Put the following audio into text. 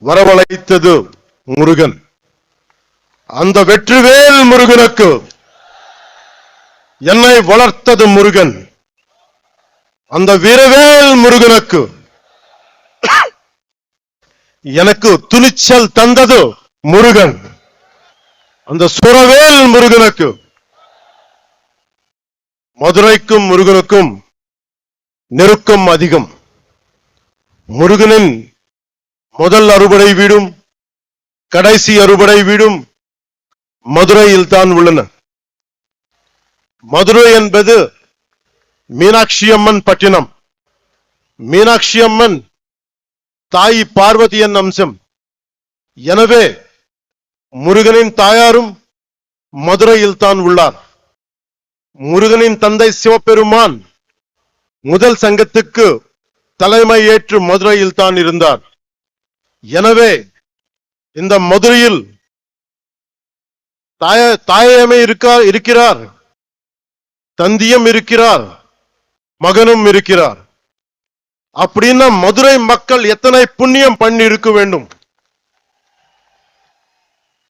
வரவழைத்தது முருகன். அந்த வெற்றிவேல் முருகனுக்கு என்னை வளர்த்தது முருகன். அந்த வீரவேல் முருகனுக்கு எனக்கு துணிச்சல் தந்தது முருகன். அந்த சுரவேல் முருகனுக்கு, மதுரைக்கும் முருகனுக்கும் நெருக்கம் அதிகம். முருகனின் முதல் அறுபடை வீடும் கடைசி அறுபடை வீடும் மதுரையில் தான் உள்ளன. மதுரை என்பது மீனாட்சி அம்மன் பட்டினம். மீனாட்சி அம்மன் தாய் பார்வதியின் அம்சம். எனவே முருகனின் தாயாரும் மதுரையில் தான் உள்ளார். முருகனின் தந்தை சிவபெருமான் முதல் சங்கத்துக்கு தலைமை ஏற்று மதுரையில் தான் இருந்தார். எனவே இந்த மதுரையில் தாயமே இருக்கிறார், தந்தியம் இருக்கிறார், மகனும் இருக்கிறார். அப்படின்னா மதுரை மக்கள் எத்தனை புண்ணியம் பண்ணி இருக்க வேண்டும்.